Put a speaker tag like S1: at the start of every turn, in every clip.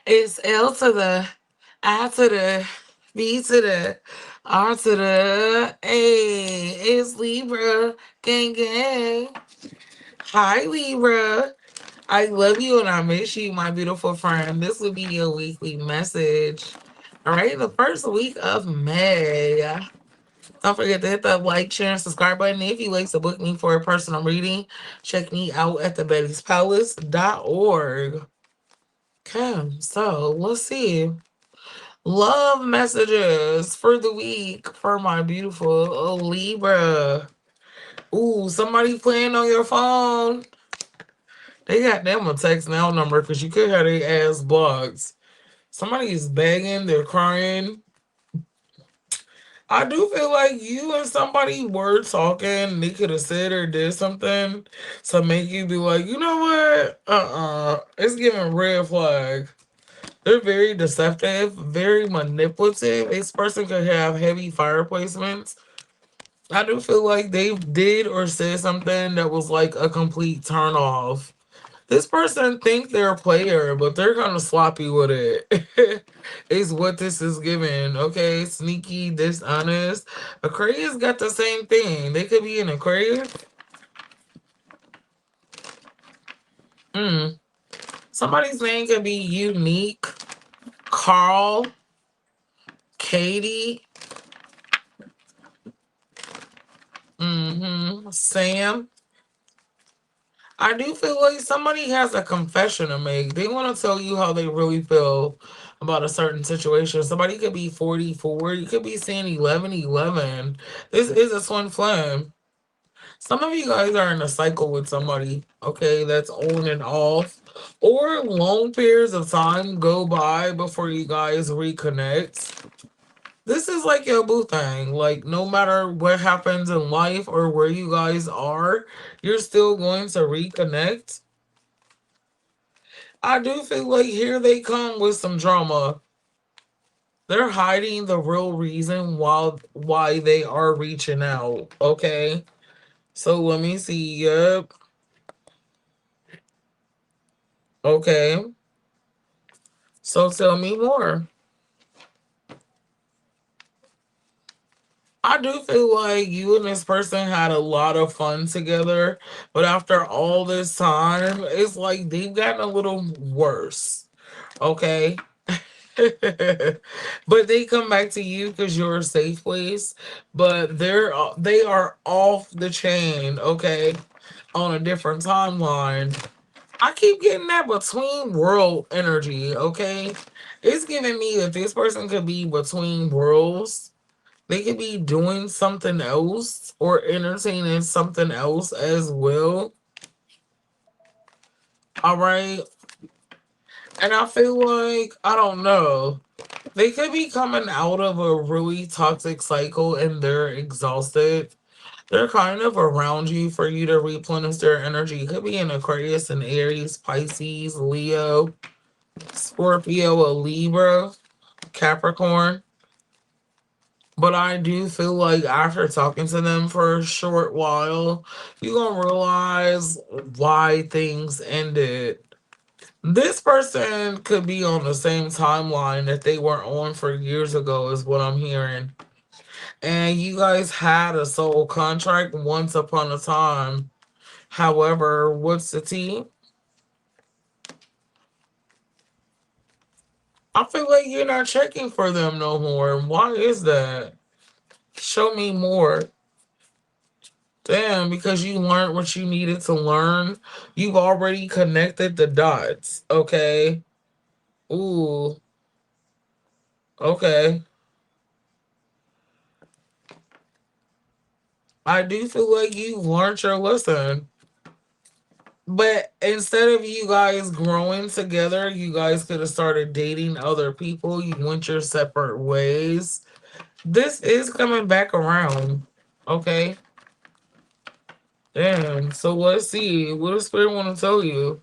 S1: It's L to the I to the B to the R to the A. It's Libra. Gang gang. Hi Libra. I love you and I miss you, my beautiful friend. This will be your weekly message. All right, the first week of May. Don't forget to hit that like, share, and subscribe button. If you like to book me for a personal reading, check me out at thebettyspalace.org. Okay, so let's see. Love messages for the week for my beautiful Libra. Ooh, somebody playing on your phone. They got them a text now number because you could have their ass blocked. Somebody's begging, they're crying. I do feel like you and somebody were talking. They could have said or did something to make you be like, you know what? It's giving red flag. They're very deceptive, very manipulative. This person could have heavy fire placements. I do feel like they did or said something that was like a complete turn off. This person think they're a player, but they're kind of sloppy with it. Is what this is giving. Okay, sneaky, dishonest. Aquarius got the same thing. They could be an Aquarius. Mm. Somebody's name could be Unique, Carl, Katie, Sam. I do feel like somebody has a confession to make. They want to tell you how they really feel about a certain situation. Somebody could be 44. You could be saying 1111. This is a twin flame. Some of you guys are in a cycle with somebody, okay, that's on and off. Or long periods of time go by before you guys reconnect. This is like your boo thing. Like, no matter what happens in life or where you guys are, you're still going to reconnect. I do feel like here they come with some drama. They're hiding the real reason why they are reaching out. Okay. So let me see. Yep. Okay. So tell me more. I do feel like you and this person had a lot of fun together, but after all this time, it's like they've gotten a little worse. Okay. But they come back to you because you're a safe place. But they are off the chain, okay, on a different timeline. I keep getting that between world energy, okay? It's giving me that this person could be between worlds. They could be doing something else or entertaining something else as well. All right. And I feel like, I don't know. They could be coming out of a really toxic cycle and they're exhausted. They're kind of around you for you to replenish their energy. It could be an Aquarius, an Aries, Pisces, Leo, Scorpio, a Libra, Capricorn. But I do feel like after talking to them for a short while, you're going to realize why things ended. This person could be on the same timeline that they were on for years ago, is what I'm hearing. And you guys had a soul contract once upon a time. However, what's the tea? I feel like you're not checking for them no more. Why is that? Show me more. Damn, because you learned what you needed to learn. You've already connected the dots. Okay. Ooh. Okay. I do feel like you've learned your lesson. But instead of you guys growing together, you guys could have started dating other people. You went your separate ways. This is coming back around. Okay. Damn. So let's see. What does Spirit want to tell you?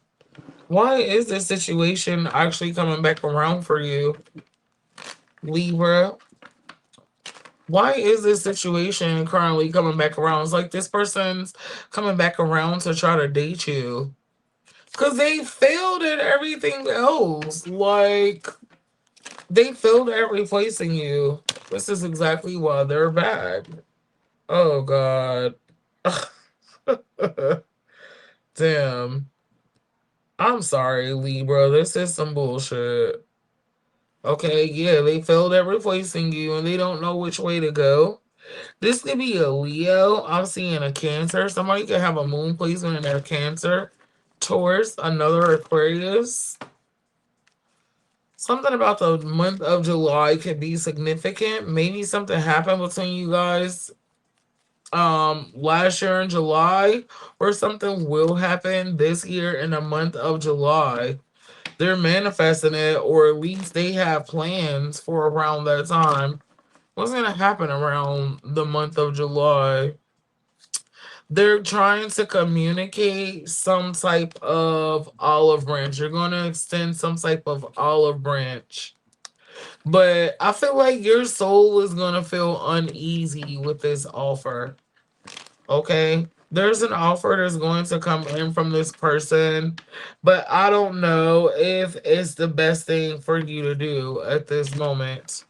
S1: Why is this situation actually coming back around for you, Libra? Why is this situation currently coming back around? It's like this person's coming back around to try to date you. Because they failed at everything else. Like, they failed at replacing you. This is exactly why they're bad. Oh, God. Damn. I'm sorry, Libra. This is some bullshit. Okay, yeah, they failed at replacing you and they don't know which way to go. This could be a Leo. I'm seeing a Cancer. Somebody could have a moon placement in their Cancer. Taurus, another Aquarius. Something about the month of July could be significant. Maybe something happened between you guys last year in July, or something will happen this year in the month of July. They're manifesting it, or at least they have plans for around that time. What's gonna happen around the month of July? They're trying to communicate some type of olive branch. You're going to extend some type of olive branch. But I feel like your soul is going to feel uneasy with this offer. Okay? There's an offer that's going to come in from this person, but I don't know if it's the best thing for you to do at this moment.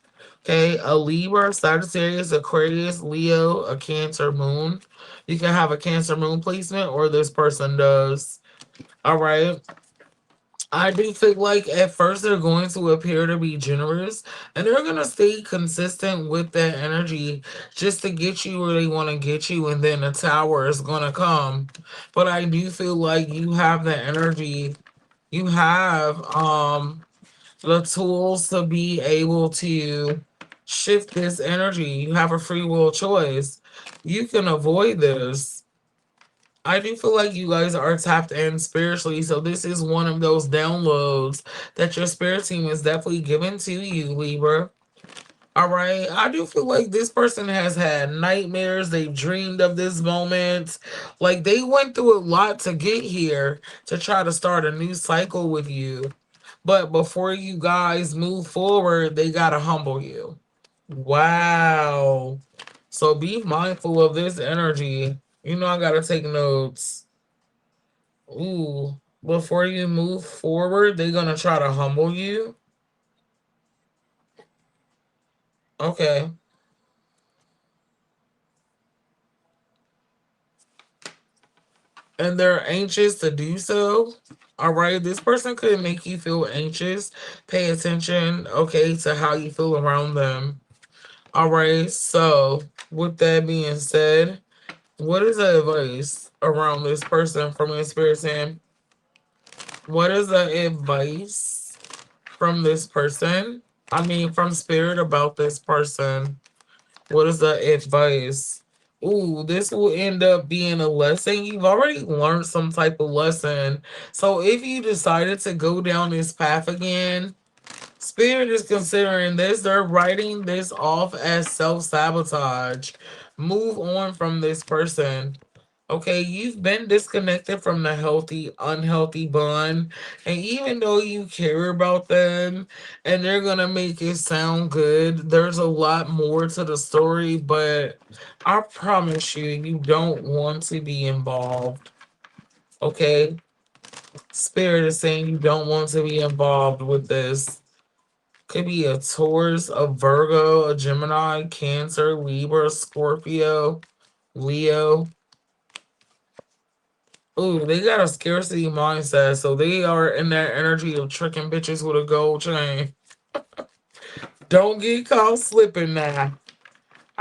S1: Okay, a Libra, Sagittarius, Aquarius, Leo, a Cancer moon. You can have a Cancer moon placement, or this person does. All right. I do feel like at first they're going to appear to be generous and they're going to stay consistent with that energy just to get you where they want to get you. And then the tower is going to come. But I do feel like you have the energy. You have the tools to be able to shift this energy. You have a free will choice. You can avoid this. I do feel like you guys are tapped in spiritually, so this is one of those downloads that your spirit team is definitely giving to you, Libra. All right. I do feel like this person has had nightmares. They've dreamed of this moment. Like they went through a lot to get here to try to start a new cycle with you. But before you guys move forward, they got to humble you. Wow. So be mindful of this energy. You know, I got to take notes. Ooh. Before you move forward, they're going to try to humble you. Okay. And they're anxious to do so. All right. This person could make you feel anxious. Pay attention, okay, to how you feel around them. All right. So, with that being said, what is the advice around this person from your spirit team? What is the advice from this person? I mean, from spirit about this person. What is the advice? Ooh, this will end up being a lesson. You've already learned some type of lesson. So if you decided to go down this path again, Spirit is considering this. They're writing this off as self sabotage. Move on from this person. Okay, you've been disconnected from the healthy, unhealthy bond. And even though you care about them and they're going to make it sound good, there's a lot more to the story. But I promise you, you don't want to be involved. Okay? Spirit is saying you don't want to be involved with this. Could be a Taurus, a Virgo, a Gemini, Cancer, Libra, Scorpio, Leo. Ooh, they got a scarcity mindset, so they are in that energy of tricking bitches with a gold chain. Don't get caught slipping now.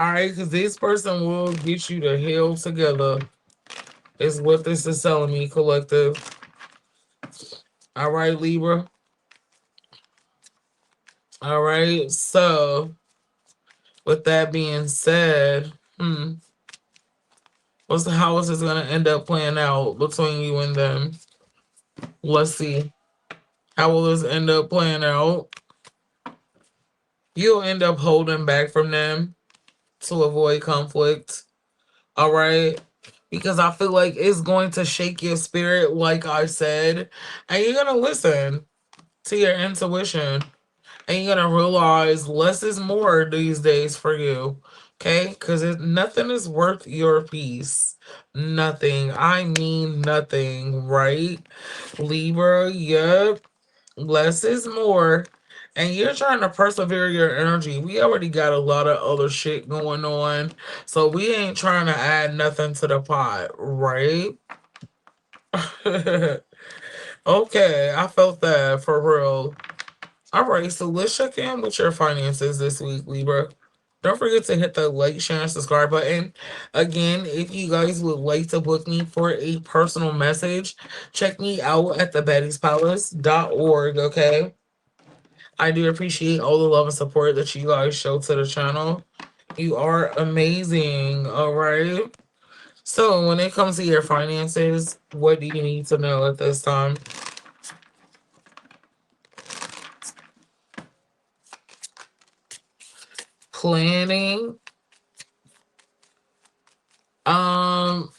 S1: Alright, because this person will get you the hell together. Is what this is telling me, collective. Alright, Libra. Alright, so with that being said, how is this gonna end up playing out between you and them? Let's see. How will this end up playing out? You'll end up holding back from them to avoid conflict. All right. Because I feel like it's going to shake your spirit, like I said. And you're going to listen to your intuition. And you're going to realize less is more these days for you. Okay? Because nothing is worth your peace. Nothing. I mean nothing, right? Libra, yep. Less is more. And you're trying to persevere your energy. We already got a lot of other shit going on. So we ain't trying to add nothing to the pot, right? Okay, I felt that for real. All right, so let's check in with your finances this week, Libra. Don't forget to hit the like, share, and subscribe button. Again, if you guys would like to book me for a personal message, check me out at thebaddiespalace.org, okay? I do appreciate all the love and support that you guys show to the channel. You are amazing, all right? So, when it comes to your finances, what do you need to know at this time? Planning. Um,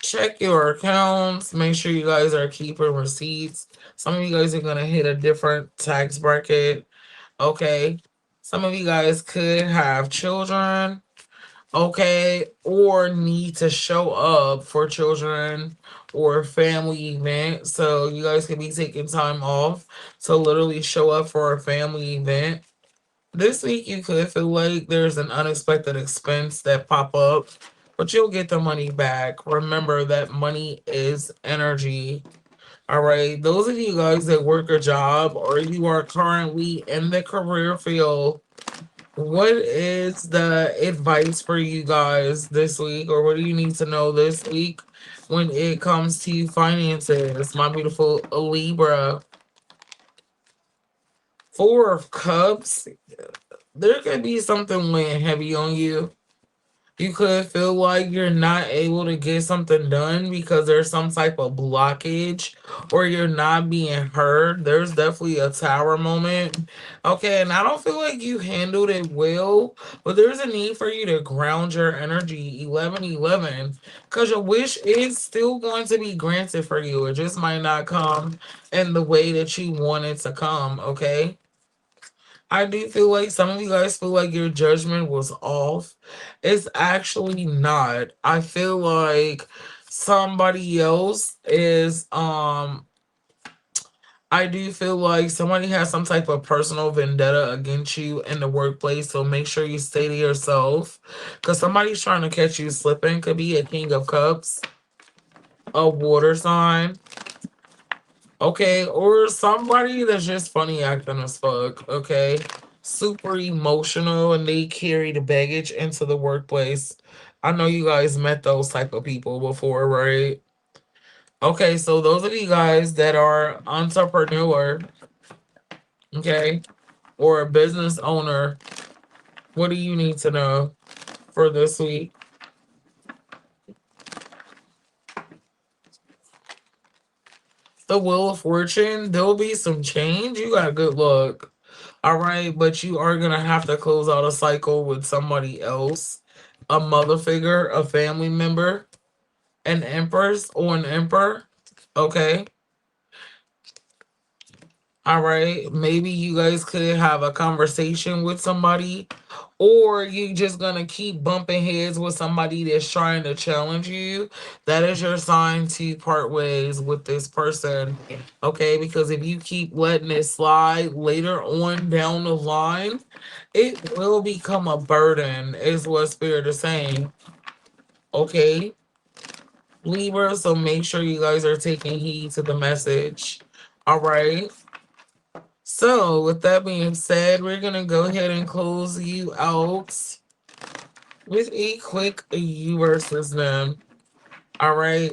S1: Check your accounts. Make sure you guys are keeping receipts. Some of you guys are gonna hit a different tax bracket. Okay. Some of you guys could have children. Okay, or need to show up for children or family event. So you guys could be taking time off to literally show up for a family event. This week you could feel like there's an unexpected expense that pop up, but you'll get the money back. Remember that money is energy. All right. Those of you guys that work a job or you are currently in the career field, what is the advice for you guys this week, or what do you need to know this week when it comes to finances, my beautiful Libra? Four of Cups. There could be something weighing heavy on you. You could feel like you're not able to get something done because there's some type of blockage or you're not being heard. There's definitely a tower moment. Okay, and I don't feel like you handled it well, but there's a need for you to ground your energy 1111 because your wish is still going to be granted for you. It just might not come in the way that you want it to come, okay? I do feel like some of you guys feel like your judgment was off. It's actually not. I feel like somebody else is I do feel like somebody has some type of personal vendetta against you in the workplace, so make sure you stay to yourself cuz somebody's trying to catch you slipping. Could be a King of Cups, a water sign. Okay, or somebody that's just funny acting as fuck, okay? Super emotional and they carry the baggage into the workplace. I know you guys met those type of people before, right? Okay, so those of you guys that are entrepreneur, okay, or a business owner, what do you need to know for this week? The Wheel of Fortune, there'll be some change. You got good luck. All right, but you are gonna have to close out a cycle with somebody else, a mother figure, a family member, an empress or an emperor. Okay. All right. Maybe you guys could have a conversation with somebody, or you just gonna keep bumping heads with somebody that's trying to challenge you. That is your sign to part ways with this person. Okay, because if you keep letting it slide later on down the line, it will become a burden, is what Spirit is saying. Okay, Libra, so make sure you guys are taking heed to the message. All right. So, with that being said, we're going to go ahead and close you out with a quick you versus them. All right.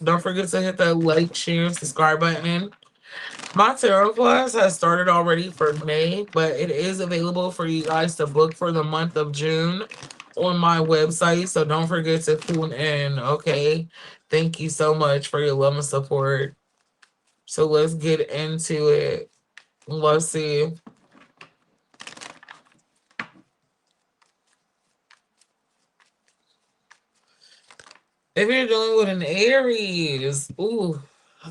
S1: Don't forget to hit that like, share, and subscribe button. My tarot class has started already for May, but it is available for you guys to book for the month of June on my website. So don't forget to tune in, okay? Thank you so much for your love and support. So let's get into it. Let's see. If you're dealing with an Aries, ooh,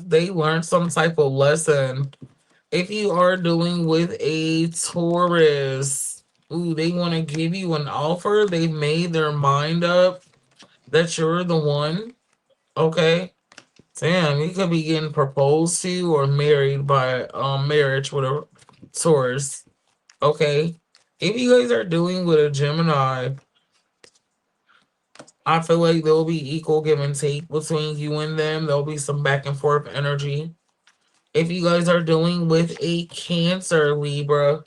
S1: they learned some type of lesson. If you are dealing with a Taurus, Ooh, they want to give you an offer. They've made their mind up that you're the one. Okay. Damn, you could be getting proposed to or married by marriage with a Taurus. Okay. If you guys are dealing with a Gemini, I feel like there'll be equal give and take between you and them. There'll be some back and forth energy. If you guys are dealing with a Cancer, Libra,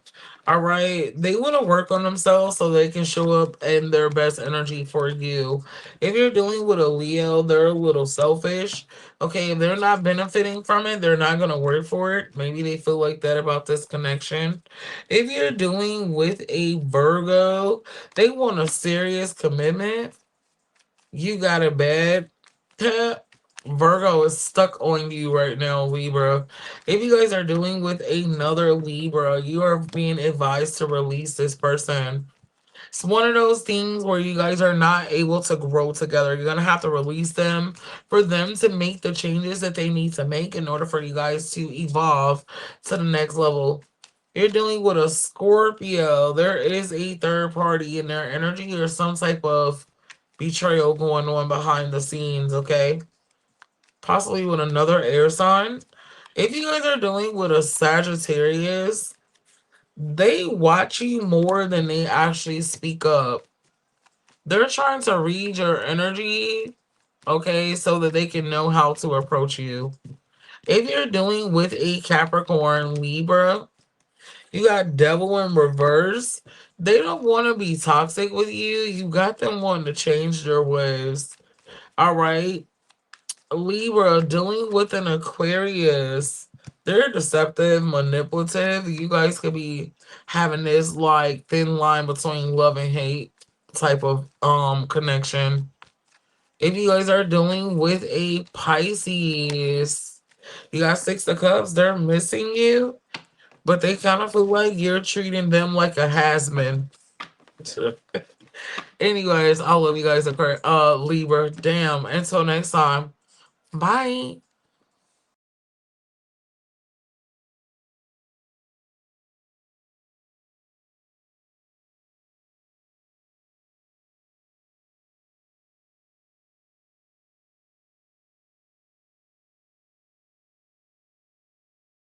S1: all right, they want to work on themselves so they can show up in their best energy for you. If you're dealing with a Leo, they're a little selfish. Okay, if they're not benefiting from it, they're not going to work for it. Maybe they feel like that about this connection. If you're dealing with a Virgo, they want a serious commitment. You got it bad. Virgo is stuck on you right now, Libra. If you guys are dealing with another Libra, you are being advised to release this person. It's one of those things where you guys are not able to grow together. You're going to have to release them for them to make the changes that they need to make in order for you guys to evolve to the next level. You're dealing with a Scorpio. There is a third party in their energy or some type of betrayal going on behind the scenes, okay? Possibly with another air sign. If you guys are dealing with a Sagittarius, they watch you more than they actually speak up. They're trying to read your energy, okay, so that they can know how to approach you. If you're dealing with a Capricorn, Libra, you got Devil in reverse. They don't want to be toxic with you. You got them wanting to change their ways. All right. Libra, dealing with an Aquarius. They're deceptive, manipulative. You guys could be having this like thin line between love and hate type of connection. If you guys are dealing with a Pisces, you got Six of Cups, they're missing you, but they kind of feel like you're treating them like a has-been. Anyways, I love you guys, Libra. Damn. Until next time. Bye.